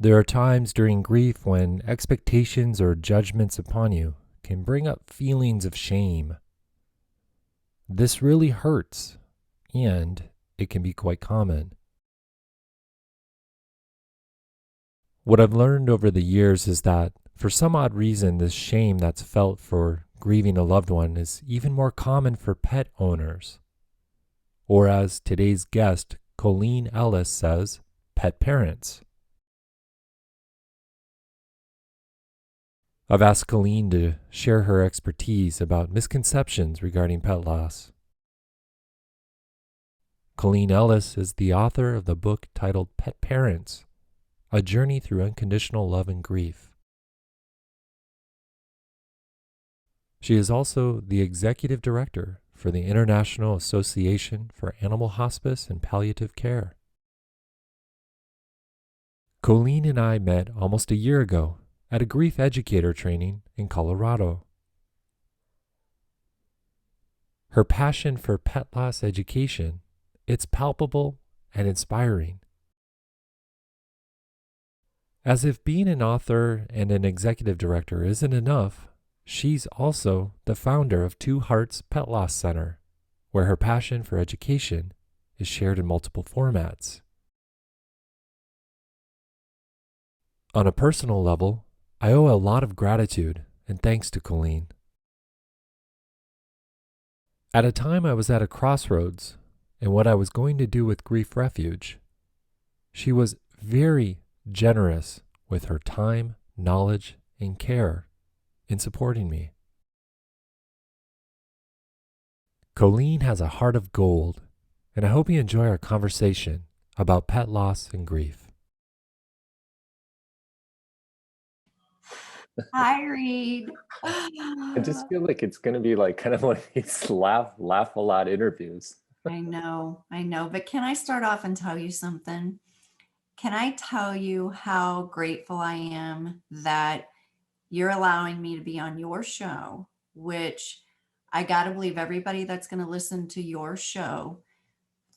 There are times during grief when expectations or judgments upon you can bring up feelings of shame. This really hurts, and it can be quite common. What I've learned over the years is that for some odd reason, this shame that's felt for grieving a loved one is even more common for pet owners. Or as today's guest, Coleen Ellis, says, pet parents. I've asked Coleen to share her expertise about misconceptions regarding pet loss. Coleen Ellis is the author of the book titled Pet Parents, A Journey Through Unconditional Love and Grief. She is also the executive director for the International Association for Animal Hospice and Palliative Care. Coleen and I met almost a year ago at a grief educator training in Colorado. Her passion for pet loss education, it's palpable and inspiring. As if being an author and an executive director isn't enough, she's also the founder of Two Hearts Pet Loss Center, where her passion for education is shared in multiple formats. On a personal level, I owe a lot of gratitude and thanks to Coleen. At a time I was at a crossroads in what I was going to do with Grief Refuge, she was very generous with her time, knowledge, and care in supporting me. Coleen has a heart of gold, and I hope you enjoy our conversation about pet loss and grief. Hi, Reed. I just feel like it's going to be like kind of like these laugh a lot interviews. I know. But can I start off and tell you something? Can I tell you how grateful I am that you're allowing me to be on your show, which I got to believe everybody that's going to listen to your show,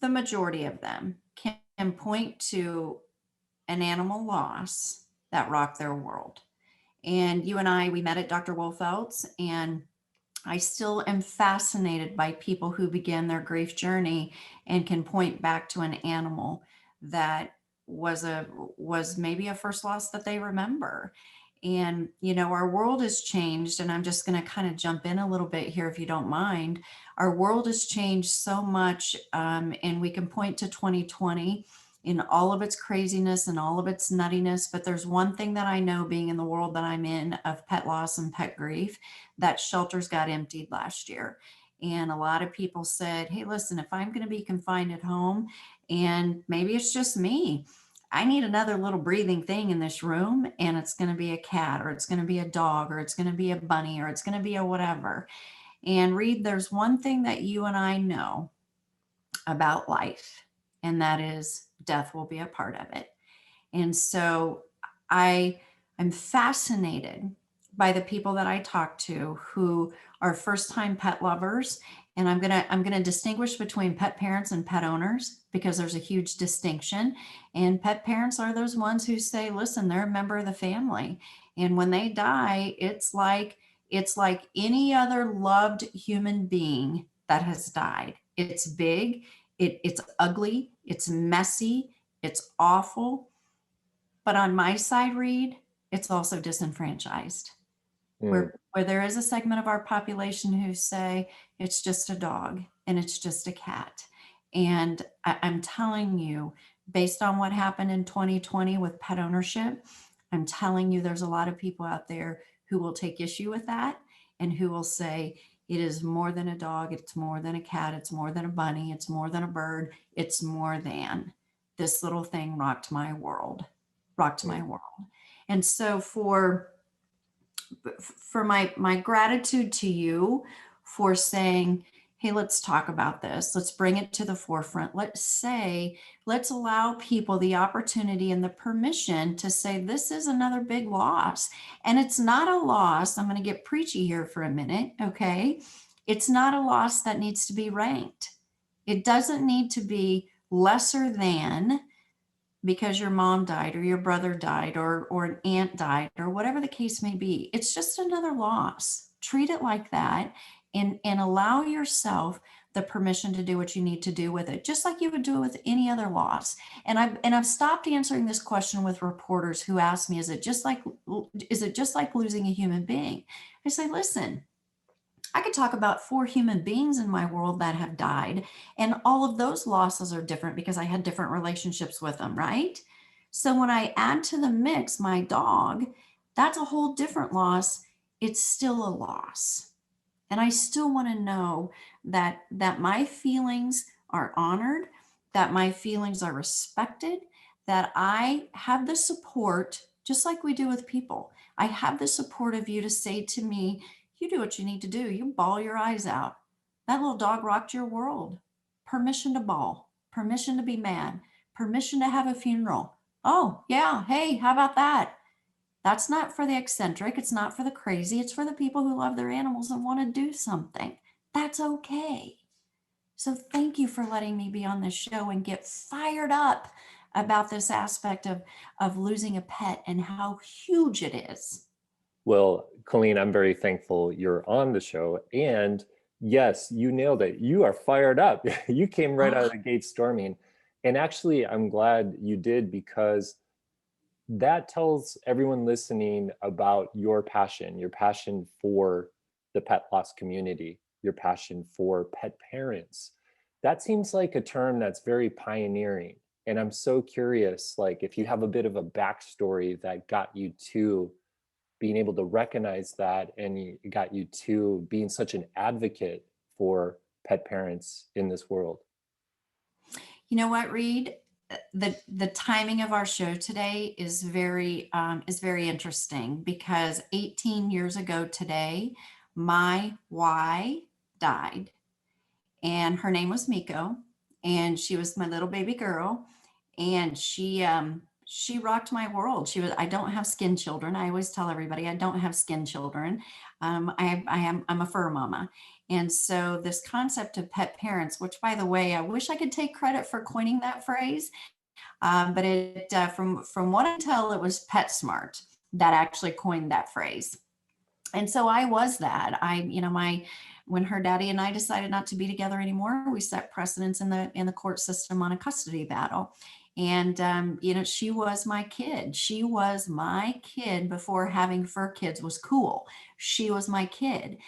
the majority of them can point to an animal loss that rocked their world. And you and I, we met at Dr. Wolfeld's, and I still am fascinated by people who begin their grief journey and can point back to an animal that was maybe a first loss that they remember. And our world has changed, and I'm just going to kind of jump in a little bit here if you don't mind. Our world has changed so much, and we can point to 2020 in all of its craziness and all of its nuttiness. But there's one thing that I know, being in the world that I'm in of pet loss and pet grief, that shelters got emptied last year. And a lot of people said, hey, listen, if I'm going to be confined at home, and maybe it's just me, I need another little breathing thing in this room, and it's going to be a cat, or it's going to be a dog, or it's going to be a bunny, or it's going to be a whatever. And Reed, there's one thing that you and I know about life, and that is death will be a part of it. And so I'm fascinated by the people that I talk to who are first-time pet lovers. And I'm gonna distinguish between pet parents and pet owners, because there's a huge distinction. And pet parents are those ones who say, listen, they're a member of the family. And when they die, it's like any other loved human being that has died. It's big, it's ugly, it's messy, it's awful. But on my side, Reed, it's also disenfranchised, where there is a segment of our population who say it's just a dog and it's just a cat. And I'm telling you, based on what happened in 2020 with pet ownership, I'm telling you, there's a lot of people out there who will take issue with that, and who will say it is more than a dog, it's more than a cat, it's more than a bunny, it's more than a bird, it's more than this little thing rocked my world. And so for my gratitude to you for saying, hey, let's talk about this, let's bring it to the forefront, let's allow people the opportunity and the permission to say this is another big loss. And it's not a loss, I'm going to get preachy here for a minute, okay? It's not a loss that needs to be ranked. It doesn't need to be lesser than because your mom died or your brother died or an aunt died or whatever the case may be. It's just another loss. Treat it like that and allow yourself the permission to do what you need to do with it, just like you would do it with any other loss. And I've stopped answering this question with reporters who ask me, is it just like losing a human being? I say, listen, I could talk about 4 human beings in my world that have died, and all of those losses are different because I had different relationships with them, right? So when I add to the mix my dog, that's a whole different loss. It's still a loss. And I still want to know that my feelings are honored, that my feelings are respected, that I have the support, just like we do with people. I have the support of you to say to me, you do what you need to do. You bawl your eyes out. That little dog rocked your world. Permission to bawl, permission to be mad, permission to have a funeral. Oh, yeah. Hey, how about that? That's not for the eccentric. It's not for the crazy. It's for the people who love their animals and want to do something. That's okay. So thank you for letting me be on this show and get fired up about this aspect of losing a pet and how huge it is. Well, Colleen, I'm very thankful you're on the show. And yes, you nailed it. You are fired up. You came right out of the gate storming. And actually, I'm glad you did, because that tells everyone listening about your passion for the pet loss community, your passion for pet parents. That seems like a term that's very pioneering. And I'm so curious, like, if you have a bit of a backstory that got you to being able to recognize that, and it got you to being such an advocate for pet parents in this world. You know what, Reed? The timing of our show today is very interesting because 18 years ago today, my Y died, and her name was Miko, and she was my little baby girl, and she rocked my world. I don't have skin children. I always tell everybody I don't have skin children. I'm a fur mama. And so this concept of pet parents, which by the way, I wish I could take credit for coining that phrase. But from what I tell, it was PetSmart that actually coined that phrase. And so I was that. When her daddy and I decided not to be together anymore, we set precedents in the court system on a custody battle. And she was my kid. She was my kid before having fur kids was cool. She was my kid.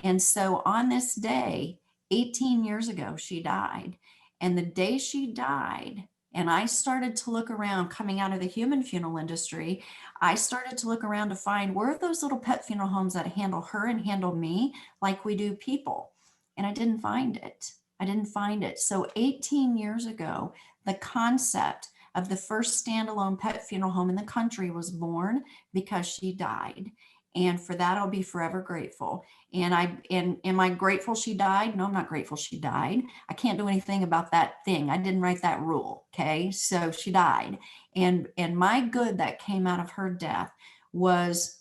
And so on this day, 18 years ago, she died. And the day she died, and I started to look around coming out of the human funeral industry, I started to look around to find where are those little pet funeral homes that handle her and handle me like we do people. And I didn't find it. I didn't find it. So 18 years ago, the concept of the first standalone pet funeral home in the country was born because she died. And for that, I'll be forever grateful. And am I grateful she died? No, I'm not grateful she died. I can't do anything about that thing. I didn't write that rule. Okay. So she died. And my good that came out of her death was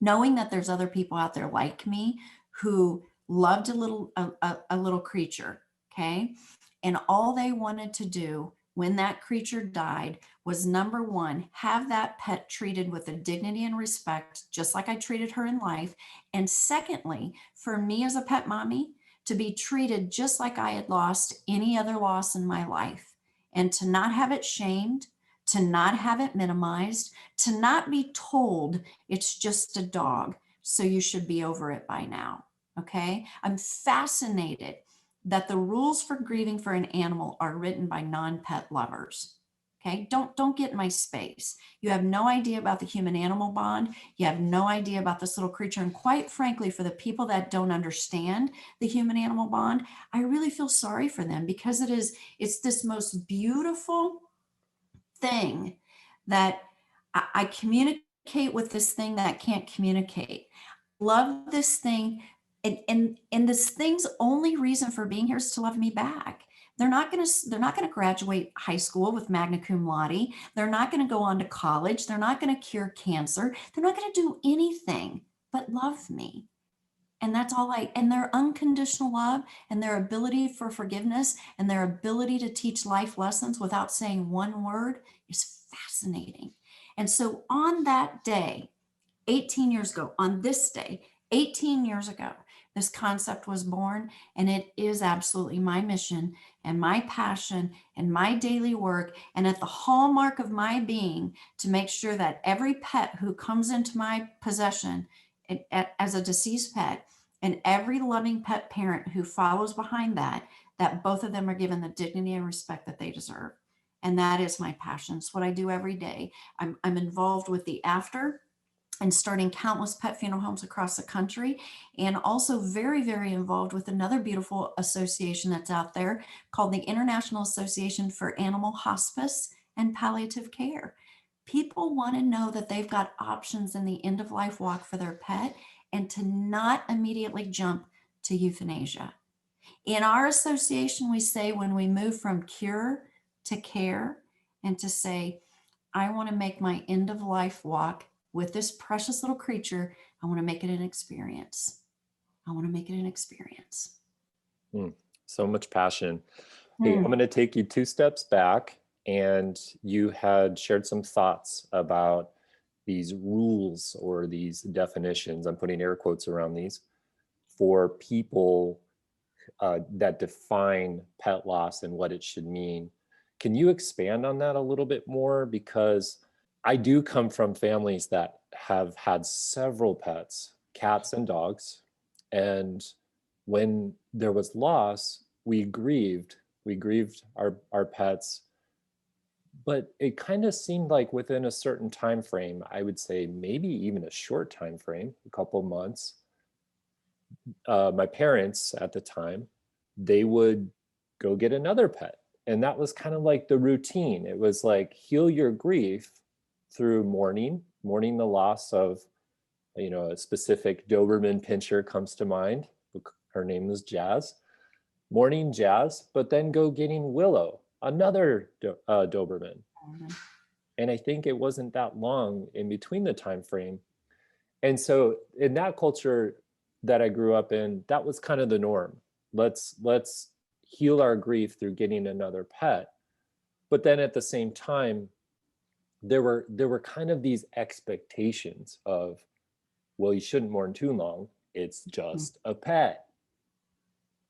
knowing that there's other people out there like me who loved a little creature. Okay. And all they wanted to do when that creature died was, number one, have that pet treated with a dignity and respect, just like I treated her in life. And secondly, for me as a pet mommy, to be treated just like I had lost any other loss in my life, and to not have it shamed, to not have it minimized, to not be told it's just a dog, so you should be over it by now. Okay. I'm fascinated that the rules for grieving for an animal are written by non-pet lovers. Okay, don't get in my space. You have no idea about the human animal bond. You have no idea about this little creature. And quite frankly, for the people that don't understand the human animal bond, I really feel sorry for them, because it's this most beautiful thing that I communicate with this thing that can't communicate. Love this thing. And this thing's only reason for being here is to love me back. They're not going to graduate high school with magna cum laude. They're not going to go on to college. They're not going to cure cancer. They're not going to do anything but love me. And that's all and their unconditional love and their ability for forgiveness and their ability to teach life lessons without saying one word is fascinating. And so on that day, 18 years ago, on this day, 18 years ago, this concept was born, and it is absolutely my mission and my passion and my daily work, and at the hallmark of my being, to make sure that every pet who comes into my possession as a deceased pet, and every loving pet parent who follows behind that, that both of them are given the dignity and respect that they deserve. And that is my passion. It's what I do every day. I'm involved with the after and starting countless pet funeral homes across the country, and also very, very involved with another beautiful association that's out there called the International Association for Animal Hospice and Palliative Care. People want to know that they've got options in the end of life walk for their pet, and to not immediately jump to euthanasia. In our association, we say when we move from cure to care, and to say, I want to make my end of life walk with this precious little creature, I want to make it an experience. I want to make it an experience. So much passion. Hey, I'm going to take you 2 steps back, and you had shared some thoughts about these rules or these definitions, I'm putting air quotes around these, for people that define pet loss and what it should mean. Can you expand on that a little bit more? Because I do come from families that have had several pets, cats and dogs. And when there was loss, we grieved our pets. But it kind of seemed like within a certain time frame, I would say maybe even a short time frame, a couple months, my parents at the time, they would go get another pet. And that was kind of like the routine. It was like, heal your grief through mourning the loss of, a specific Doberman pinscher comes to mind. Her name was Jazz. Mourning Jazz, but then go getting Willow, another Doberman. And I think it wasn't that long in between the time frame. And so in that culture that I grew up in, that was kind of the norm. Let's heal our grief through getting another pet. But then at the same time, there were kind of these expectations of, well, you shouldn't mourn too long. It's just a pet.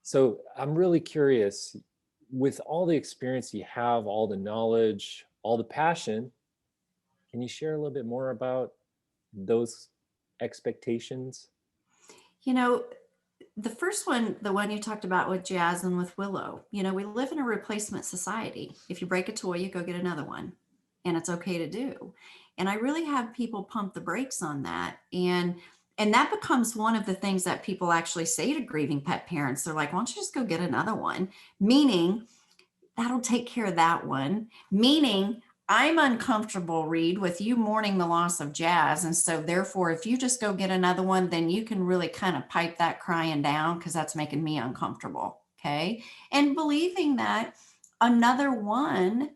So I'm really curious, with all the experience you have, all the knowledge, all the passion, can you share a little bit more about those expectations? The first one, the one you talked about with Jazz and with Willow, we live in a replacement society. If you break a toy, you go get another one, and it's okay to do. And I really have people pump the brakes on that. And that becomes one of the things that people actually say to grieving pet parents. They're like, why don't you just go get another one? Meaning, that'll take care of that one. Meaning, I'm uncomfortable, Reed, with you mourning the loss of Jazz. And so therefore, if you just go get another one, then you can really kind of pipe that crying down, because that's making me uncomfortable. Okay. And believing that another one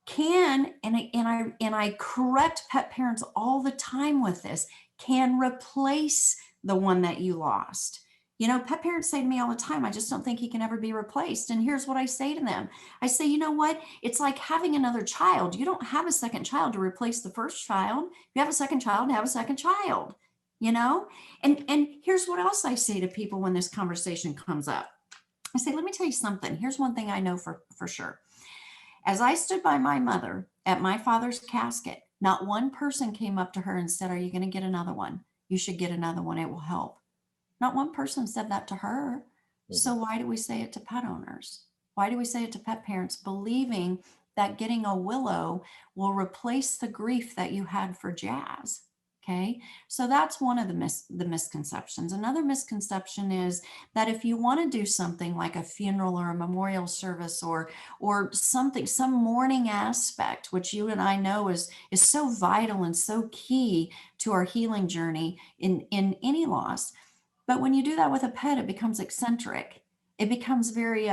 can, and I correct pet parents all the time with this, can replace the one that you lost. Pet parents say to me all the time, I just don't think he can ever be replaced. And here's what I say to them. I say, you know what? It's like having another child. You don't have a second child to replace the first child. If you have a second child, have a second child, And here's what else I say to people when this conversation comes up. I say, let me tell you something. Here's one thing I know for sure. As I stood by my mother at my father's casket, not one person came up to her and said, are you going to get another one? You should get another one. It will help. Not one person said that to her. So why do we say it to pet owners? Why do we say it to pet parents, believing that getting a Willow will replace the grief that you had for Jazz? Okay, so that's one of the misconceptions. Another misconception is that if you want to do something like a funeral or a memorial service or something, some mourning aspect, which you and I know is so vital and so key to our healing journey in any loss. But when you do that with a pet, it becomes eccentric. It becomes very,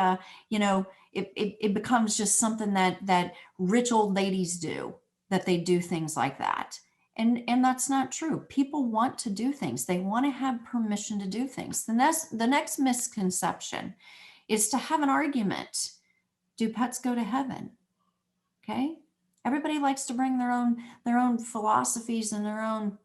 it becomes just something that rich old ladies do, that they do things like that. And that's not true. People want to do things. They want to have permission to do things. The next misconception is to have an argument. Do pets go to heaven? Okay. Everybody likes to bring their own philosophies and their own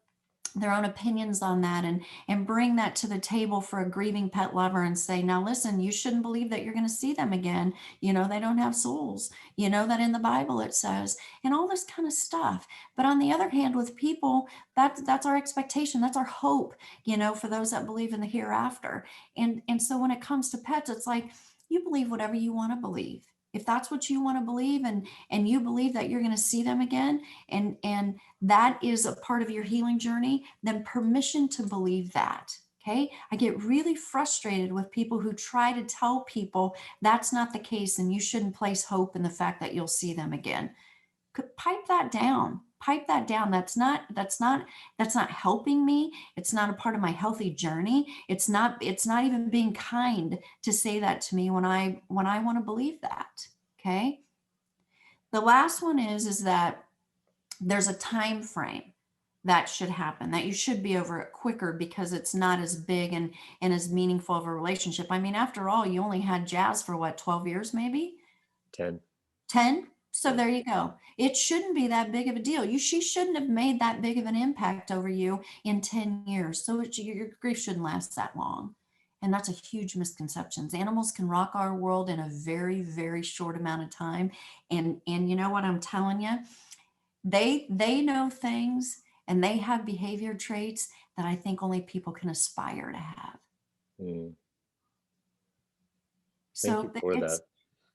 opinions on that, and bring that to the table for a grieving pet lover and say, now listen, you shouldn't believe that you're going to see them again. They don't have souls. That in the Bible it says, and all this kind of stuff. But on the other hand, with people, that's our expectation. That's our hope, for those that believe in the hereafter. And so when it comes to pets, it's like, you believe whatever you want to believe. If that's what you want to believe, and you believe that you're going to see them again, and that is a part of your healing journey, then permission to believe that. Okay. I get really frustrated with people who try to tell people that's not the case and you shouldn't place hope in the fact that you'll see them again. Pipe that down. Pipe that down. That's not helping me. It's not a part of my healthy journey. It's not even being kind to say that to me when I want to believe that. Okay. The last one is that there's a time frame that should happen, that you should be over it quicker because it's not as big and as meaningful of a relationship. I mean, after all, you only had Jazz for what, 12 years, maybe 10. 10. So there you go. It shouldn't be that big of a deal. She shouldn't have made that big of an impact over you in 10 years. So your grief shouldn't last that long. And that's a huge misconception. Animals can rock our world in a very, very short amount of time. And you know what I'm telling you? They know things, and they have behavior traits that I think only people can aspire to have. Mm. Thank you So for it's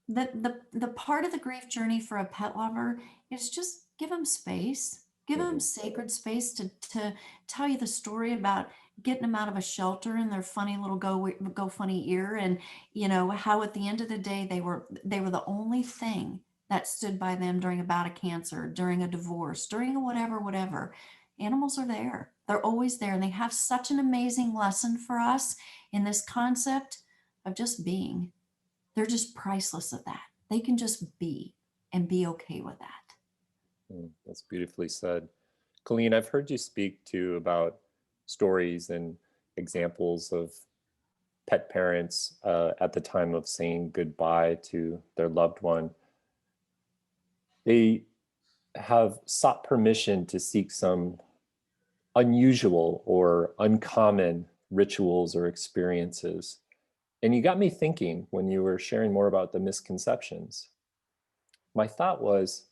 that. the part of the grief journey for a pet lover is just give them space, give them Mhm. sacred space to tell you the story about getting them out of a shelter in their funny little go funny ear, and how at the end of the day they were the only thing that stood by them during a bout of cancer, during a divorce, during a whatever. Animals are there. They're always there, and they have such an amazing lesson for us in this concept of just being. They're just priceless at that. They can just be and be okay with that. That's beautifully said. Coleen, I've heard you speak too about stories and examples of pet parents at the time of saying goodbye to their loved one. They have sought permission to seek some unusual or uncommon rituals or experiences. And you got me thinking when you were sharing more about the misconceptions. My thought was,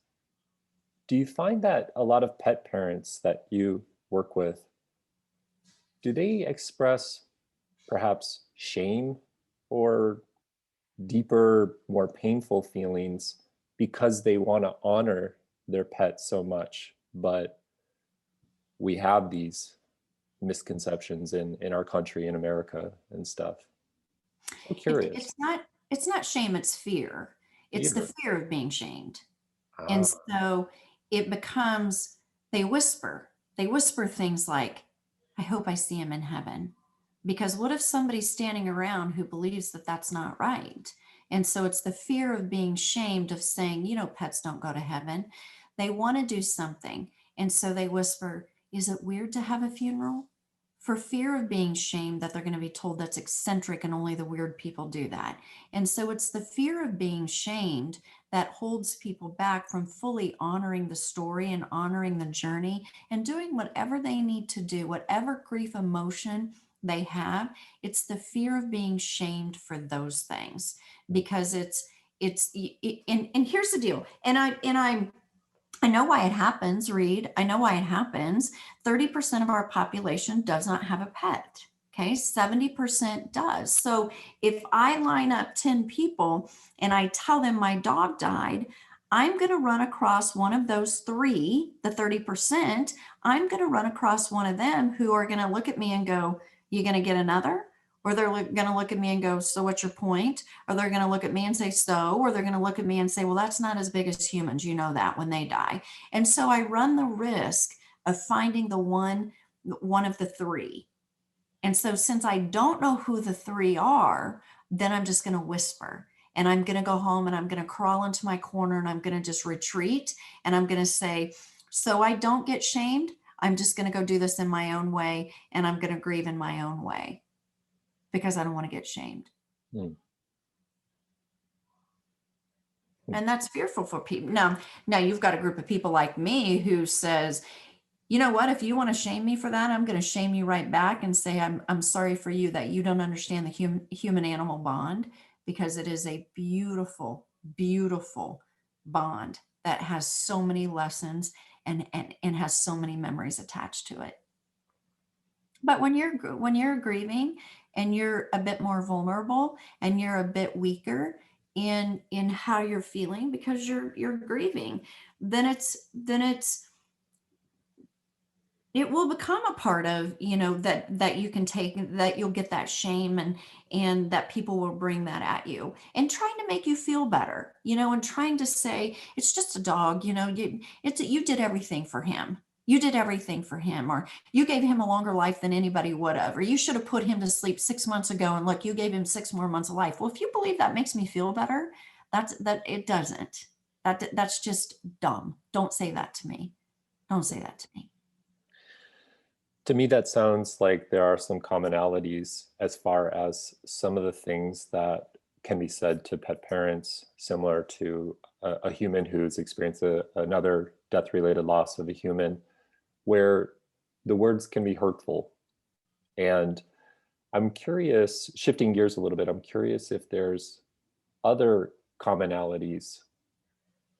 do you find that a lot of pet parents that you work with, do they express perhaps shame or deeper, more painful feelings because they want to honor their pet so much, but we have these misconceptions in our country, in America and stuff? So It, curious. it's not shame, it's fear. It's the Fear. fear of being shamed. And Ah, so it becomes, they whisper. They whisper things like, I hope I see him in heaven. Because what if somebody's standing around who believes that that's not right? And so it's the fear of being shamed, of saying, pets don't go to heaven. They want to do something. And so they whisper, is it weird to have a funeral? For fear of being shamed, that they're going to be told that's eccentric and only the weird people do that. And so it's the fear of being shamed that holds people back from fully honoring the story and honoring the journey and doing whatever they need to do, whatever grief emotion they have. It's the fear of being shamed for those things, because and here's the deal. I know why it happens, Reed. I know why it happens. 30% of our population does not have a pet. Okay, 70% does. So if I line up 10 people and I tell them my dog died, I'm going to run across one of those three, the 30%. I'm going to run across one of them who are going to look at me and go, you going to get another? Or they're going to look at me and go, so what's your point? Or they're going to look at me and say, so, or they're going to look at me and say, well, that's not as big as humans. You know that when they die. And so I run the risk of finding the one of the three. And so since I don't know who the three are, then I'm just going to whisper, and I'm going to go home and I'm going to crawl into my corner and I'm going to just retreat, and I'm going to say, so I don't get shamed. I'm just going to go do this in my own way, and I'm going to grieve in my own way because I don't want to get shamed. Mm. And that's fearful for people. Now you've got a group of people like me who says, you know what, if you want to shame me for that, I'm going to shame you right back and say, I'm sorry for you that you don't understand the human animal bond, because it is a beautiful, beautiful bond that has so many lessons and has so many memories attached to it. But when you're grieving and you're a bit more vulnerable and you're a bit weaker in how you're feeling because you're grieving, then it will become a part of, that you can take, that you'll get that shame, and that people will bring that at you and trying to make you feel better, and trying to say it's just a dog, you did everything for him. You did everything for him, or you gave him a longer life than anybody would have, or you should have put him to sleep 6 months ago, and look, you gave him 6 more months of life. Well, if you believe that makes me feel better, that it doesn't. That's just dumb. Don't say that to me. Don't say that to me. To me, that sounds like there are some commonalities as far as some of the things that can be said to pet parents, similar to a human who's experienced another death-related loss of a human, where the words can be hurtful. And I'm curious, shifting gears a little bit, I'm curious if there's other commonalities.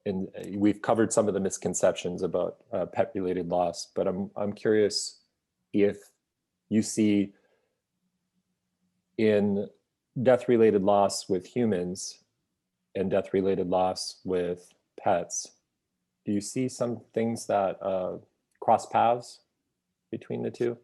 And we've covered some of the misconceptions about pet-related loss, but I'm curious if you see in death-related loss with humans and death-related loss with pets, do you see some things that cross paths between the two?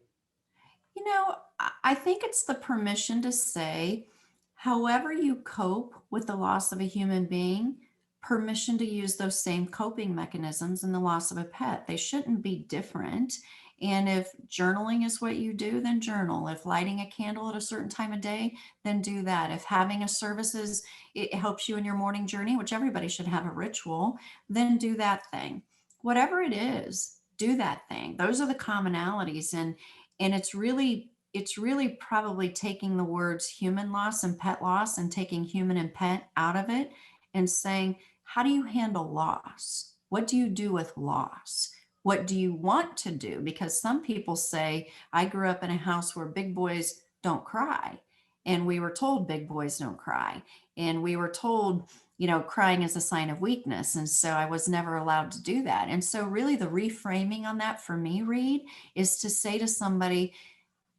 I think it's the permission to say, however you cope with the loss of a human being, permission to use those same coping mechanisms in the loss of a pet. They shouldn't be different. And if journaling is what you do, then journal. If lighting a candle at a certain time of day, then do that. If having a service it helps you in your morning journey, which everybody should have a ritual, then do that thing. Whatever it is, do that thing. Those are the commonalities. And it's really probably taking the words human loss and pet loss and taking human and pet out of it and saying, how do you handle loss? What do you do with loss? What do you want to do? Because some people say, I grew up in a house where big boys don't cry. And we were told big boys don't cry. And we were told, crying is a sign of weakness. And so I was never allowed to do that. And so really the reframing on that for me, Reed, is to say to somebody,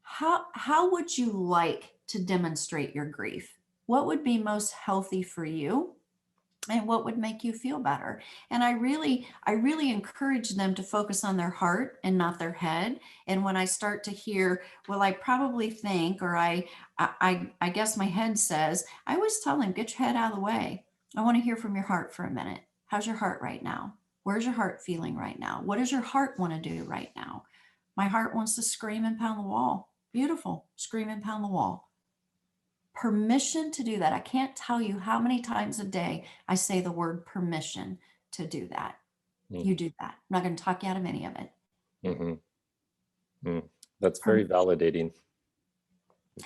how would you like to demonstrate your grief? What would be most healthy for you? And what would make you feel better? And I really encourage them to focus on their heart and not their head. And when I start to hear, well, I probably think, or I guess my head says, I always tell them, get your head out of the way. I want to hear from your heart for a minute. How's your heart right now? Where's your heart feeling right now? What does your heart want to do right now? My heart wants to scream and pound the wall. Beautiful. Scream and pound the wall. Permission to do that. I can't tell you how many times a day I say the word permission to do that. You do that. I'm not going to talk you out of any of it. Mm-hmm. That's very validating.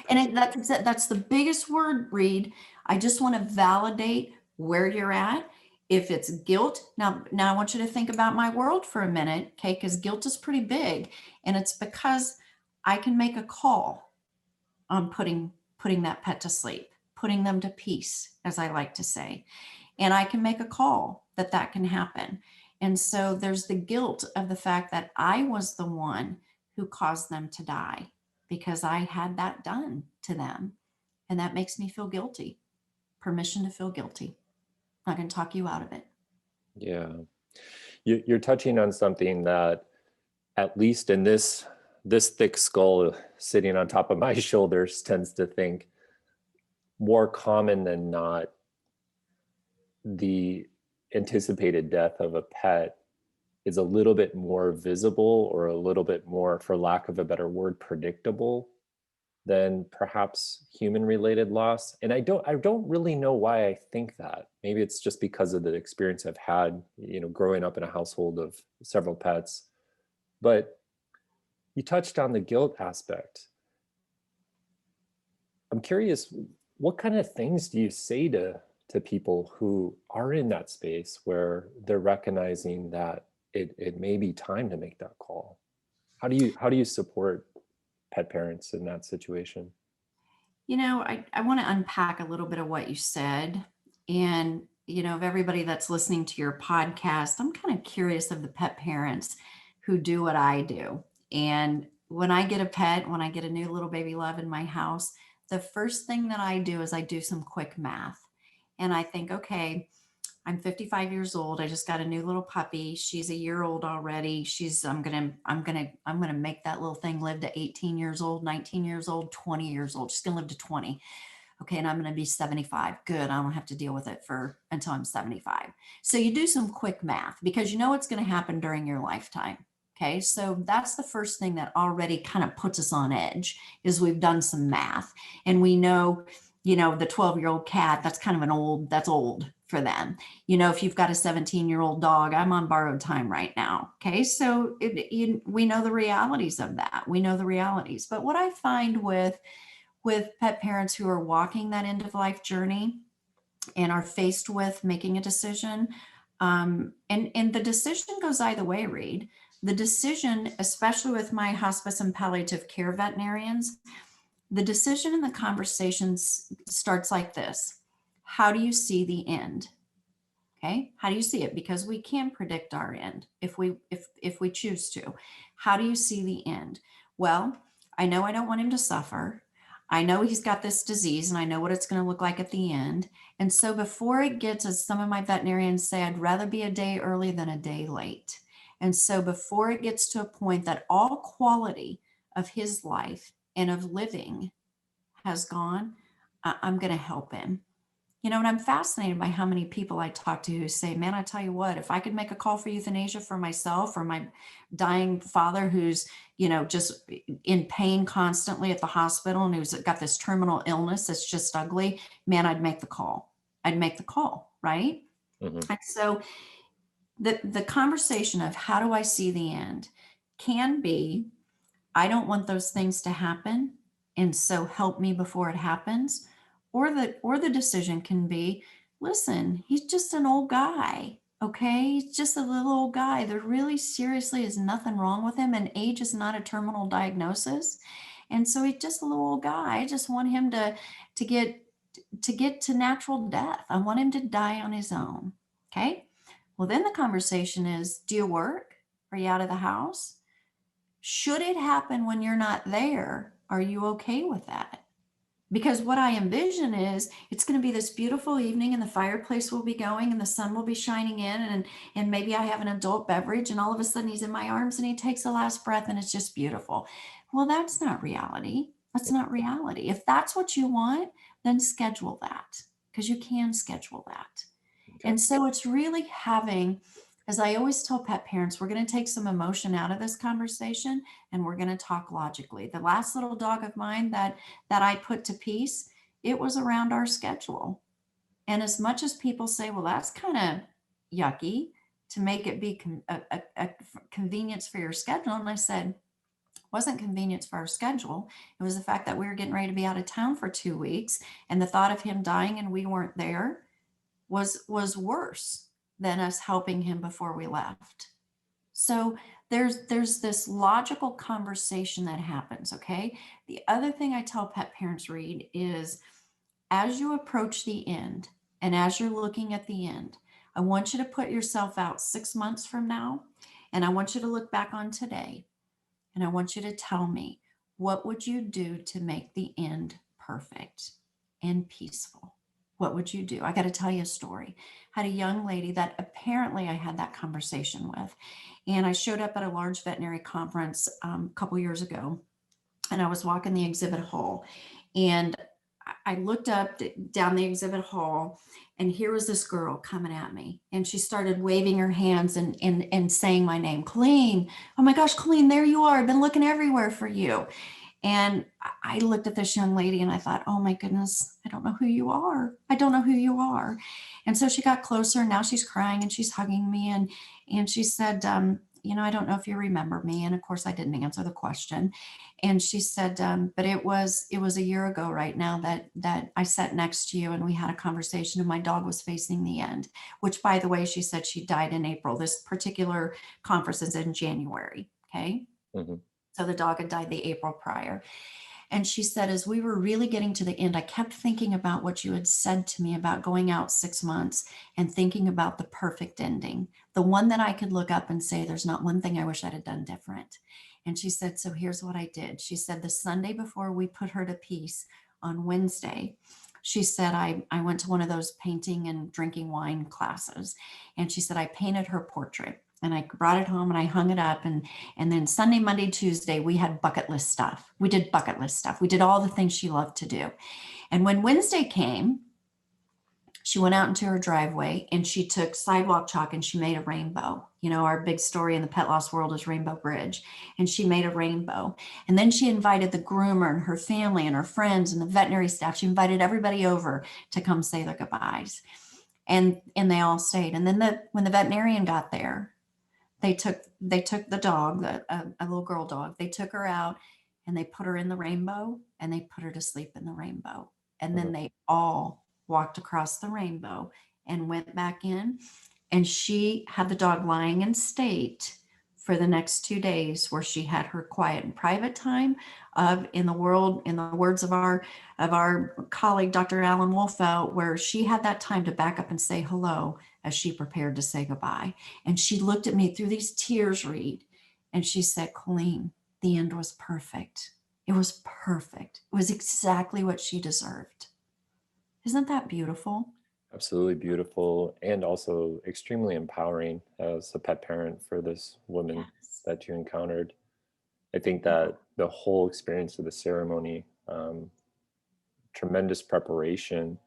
And that's the biggest word, Reed. I just want to validate where you're at. If it's guilt, now I want you to think about my world for a minute, okay? Because guilt is pretty big, and it's because I can make a call on putting that pet to sleep, putting them to peace, as I like to say, and I can make a call that can happen. And so there's the guilt of the fact that I was the one who caused them to die because I had that done to them, and that makes me feel guilty. Permission to feel guilty. I'm not going to talk you out of it. Yeah. You're touching on something that, at least in this thick skull sitting on top of my shoulders, tends to think more common than not, the anticipated death of a pet is a little bit more visible, or a little bit more, for lack of a better word, predictable than perhaps human related loss. And I don't really know why I think that. Maybe it's just because of the experience I've had, growing up in a household of several pets. But you touched on the guilt aspect. I'm curious, what kind of things do you say to people who are in that space where they're recognizing that it may be time to make that call? How do you support pet parents in that situation? I want to unpack a little bit of what you said. And, of everybody that's listening to your podcast, I'm kind of curious of the pet parents who do what I do. And when I get a pet, when I get a new little baby love in my house, the first thing that I do is I do some quick math. And I think, okay, I'm 55 years old. I just got a new little puppy. She's a year old already. I'm gonna make that little thing live to 18 years old, 19 years old, 20 years old. She's gonna live to 20. Okay, and I'm gonna be 75. Good. I don't have to deal with it for until I'm 75. So you do some quick math because you know what's gonna happen during your lifetime. Okay, so that's the first thing that already kind of puts us on edge is we've done some math and we know, the 12-year-old cat, that's old for them. If you've got a 17-year-old dog, I'm on borrowed time right now. Okay. So we know the realities of that. We know the realities. But what I find with pet parents who are walking that end of life journey and are faced with making a decision, and the decision goes either way, Reed. The decision, especially with my hospice and palliative care veterinarians, the decision and the conversations starts like this. How do you see the end? Okay. How do you see it? Because we can predict our end if we choose to. How do you see the end? Well, I know I don't want him to suffer. I know he's got this disease and I know what it's going to look like at the end. And so before it gets, as some of my veterinarians say, I'd rather be a day early than a day late. And so before it gets to a point that all quality of his life and of living has gone, I'm going to help him. And I'm fascinated by how many people I talk to who say, man, I tell you what, if I could make a call for euthanasia for myself or my dying father who's, just in pain constantly at the hospital and who's got this terminal illness that's just ugly, man, I'd make the call. I'd make the call, right? Mm-hmm. And so the conversation of how do I see the end can be, I don't want those things to happen. And so help me before it happens. Or the decision can be, listen, he's just an old guy. Okay. He's just a little old guy. There really seriously is nothing wrong with him. And age is not a terminal diagnosis. And so he's just a little old guy. I just want him to get to natural death. I want him to die on his own. Okay. Well, then the conversation is, do you work? Are you out of the house? Should it happen when you're not there? Are you okay with that? Because what I envision is it's going to be this beautiful evening and the fireplace will be going and the sun will be shining in and maybe I have an adult beverage and all of a sudden he's in my arms and he takes a last breath and it's just beautiful. Well, that's not reality. That's not reality. If that's what you want, then schedule that because you can schedule that. Okay. And so it's really having, as I always tell pet parents, we're going to take some emotion out of this conversation and we're going to talk logically. The last little dog of mine that I put to peace, it was around our schedule. And as much as people say, well, that's kind of yucky to make it be a convenience for your schedule. And I said, it wasn't convenience for our schedule. It was the fact that we were getting ready to be out of town for 2 weeks. And the thought of him dying and we weren't there was worse than us helping him before we left. So there's this logical conversation that happens, okay? The other thing I tell pet parents, Reed, is as you approach the end and as you're looking at the end, I want you to put yourself out 6 months from now and I want you to look back on today and I want you to tell me, what would you do to make the end perfect and peaceful? What would you do? I got to tell you a story. I had a young lady that apparently I had that conversation with. And I showed up at a large veterinary conference a couple years ago. And I was walking the exhibit hall. And I looked up down the exhibit hall. And here was this girl coming at me. And she started waving her hands and saying my name, Coleen. Oh my gosh, Coleen, there you are. I've been looking everywhere for you. And I looked at this young lady and I thought, oh my goodness, I don't know who you are. I don't know who you are. And so she got closer and now she's crying and she's hugging me. And she said, I don't know if you remember me. And of course I didn't answer the question. And she said, but it was a year ago right now that I sat next to you and we had a conversation and my dog was facing the end, which by the way, she said she died in April. This particular conference is in January. Okay. Mhm. So the dog had died the April prior. And she said, as we were really getting to the end, I kept thinking about what you had said to me about going out 6 months and thinking about the perfect ending, the one that I could look up and say, there's not one thing I wish I'd have done different. And she said, so here's what I did. She said, the Sunday before we put her to peace on Wednesday, she said, I went to one of those painting and drinking wine classes. And she said, I painted her portrait. And I brought it home and I hung it up. And then Sunday, Monday, Tuesday, we had bucket list stuff. We did bucket list stuff. We did all the things she loved to do. And when Wednesday came, she went out into her driveway and she took sidewalk chalk and she made a rainbow. Our big story in the pet loss world is Rainbow Bridge. And she made a rainbow. And then she invited the groomer and her family and her friends and the veterinary staff. She invited everybody over to come say their goodbyes. And they all stayed. And then when the veterinarian got there, they took the dog, a little girl dog. They took her out and they put her in the rainbow and they put her to sleep in the rainbow. And then they all walked across the rainbow and went back in. And she had the dog lying in state for the next 2 days, where she had her quiet and private time in the words of our colleague, Dr. Alan Wolfelt, where she had that time to back up and say hello as she prepared to say goodbye. And she looked at me through these tears, Reed, and she said, Coleen, the end was perfect. It was perfect. It was exactly what she deserved. Isn't that beautiful? Absolutely beautiful, and also extremely empowering as a pet parent for this woman Yes. that you encountered. I think that the whole experience of the ceremony, tremendous preparation,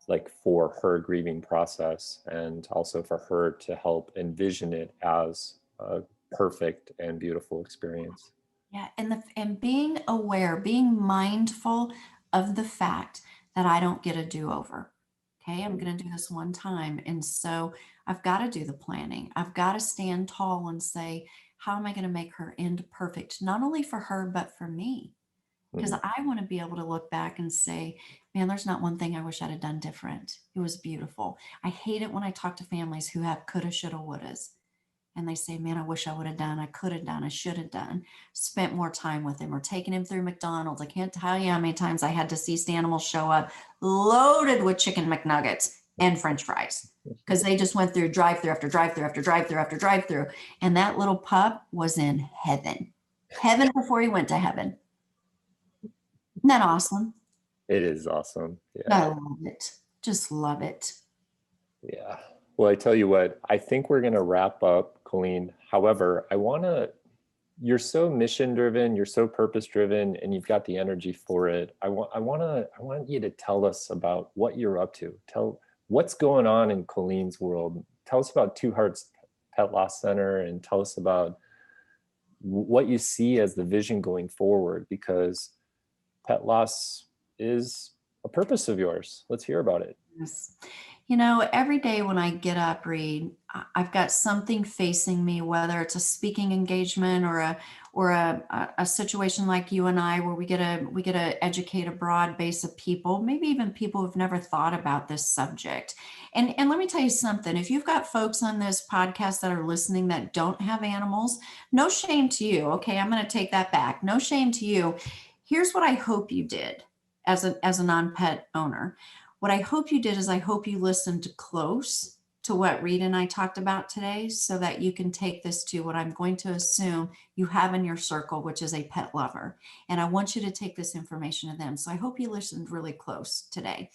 like for her grieving process, and also for her to help envision it as a perfect and beautiful experience. Yeah, and being aware, being mindful of the fact that I don't get a do-over. Okay, I'm going to do this one time. And so I've got to do the planning. I've got to stand tall and say, how am I going to make her end perfect? Not only for her, but for me. Because Mhm. I want to be able to look back and say, man, there's not one thing I wish I'd have done different. It was beautiful. I hate it when I talk to families who have coulda, shoulda, wouldas. And they say, man, I wish I would have done, I could have done, I should have done, spent more time with him or taken him through McDonald's. I can't tell you how many times I had to see Stanimal show up loaded with chicken McNuggets and French fries, because they just went through drive-through after drive-through after drive-through after drive-through. And that little pup was in heaven before he went to heaven. Isn't that awesome? It is awesome. Yeah. I love it. Just love it. Yeah. Well, I tell you what, I think we're going to wrap up, Coleen. However, you're so mission driven, you're so purpose driven, and you've got the energy for it. I want you to tell us about what you're up to. Tell what's going on in Coleen's world. Tell us about Two Hearts Pet Loss Center, and tell us about what you see as the vision going forward, because pet loss is a purpose of yours. Let's hear about it. Yes. Every day when I get up, Reed, I've got something facing me, whether it's a speaking engagement or a situation like you and I, where we get to educate a broad base of people, maybe even people who've never thought about this subject. And let me tell you something, if you've got folks on this podcast that are listening that don't have animals, no shame to you. Okay, I'm going to take that back. No shame to you. Here's what I hope you did as a non-pet owner. What I hope you did is I hope you listened close to what Reed and I talked about today, so that you can take this to what I'm going to assume you have in your circle, which is a pet lover. And I want you to take this information to them. So I hope you listened really close today.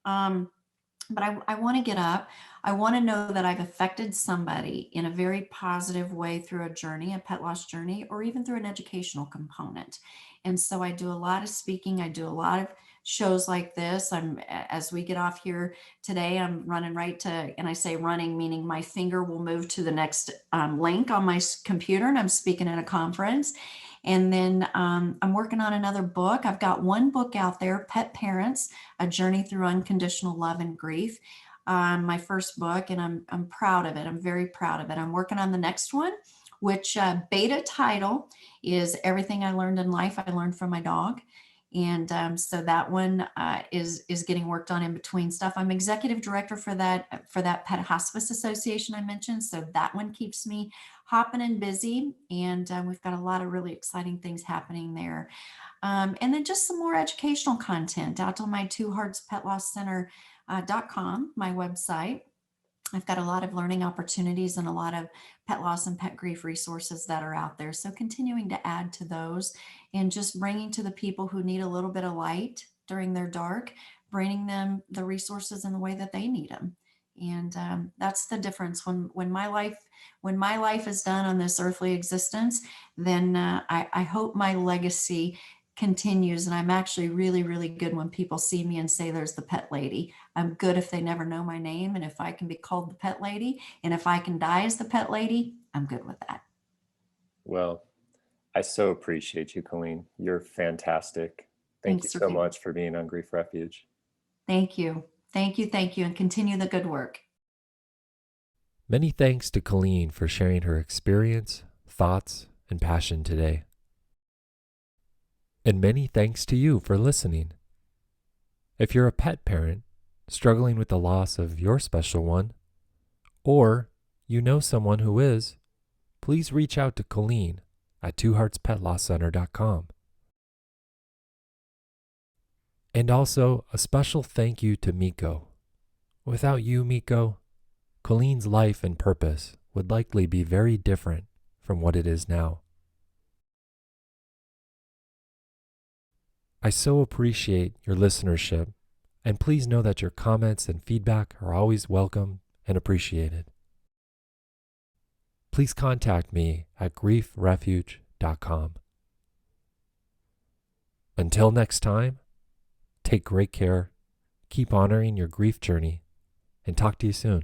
But I want to get up. I want to know that I've affected somebody in a very positive way through a journey, a pet loss journey, or even through an educational component. And so I do a lot of speaking. I do a lot of shows like this. As we get off here today, I'm running right to, and I say running, meaning my finger will move to the next link on my computer, and I'm speaking at a conference. And then I'm working on another book. I've got one book out there, Pet Parents, A Journey Through Unconditional Love and Grief. My first book, and I'm proud of it. I'm very proud of it. I'm working on the next one, which beta title is Everything I Learned in Life I Learned from My Dog. And so that one is getting worked on in between stuff. I'm executive director for that Pet Hospice Association I mentioned. So that one keeps me hopping and busy. And we've got a lot of really exciting things happening there. And then just some more educational content out on my twoheartspetlosscenter.com, my website. I've got a lot of learning opportunities and a lot of pet loss and pet grief resources that are out there. So continuing to add to those and just bringing to the people who need a little bit of light during their dark, bringing them the resources in the way that they need them. And that's the difference. When my life is done on this earthly existence, then I hope my legacy continues. And I'm actually really, really good when people see me and say, there's the pet lady. I'm good if they never know my name. And if I can be called the pet lady, and if I can die as the pet lady, I'm good with that. Well, I so appreciate you, Coleen. You're fantastic. Thank Thanks you for so much for being on Grief Refuge. Thank you. Thank you. Thank you. And continue the good work. Many thanks to Coleen for sharing her experience, thoughts, and passion today. And many thanks to you for listening. If you're a pet parent struggling with the loss of your special one, or you know someone who is, please reach out to Coleen at twoheartspetlosscenter.com. And also a special thank you to Miko. Without you, Miko, Coleen's life and purpose would likely be very different from what it is now. I so appreciate your listenership, and please know that your comments and feedback are always welcome and appreciated. Please contact me at griefrefuge.com. Until next time, take great care, keep honoring your grief journey, and talk to you soon.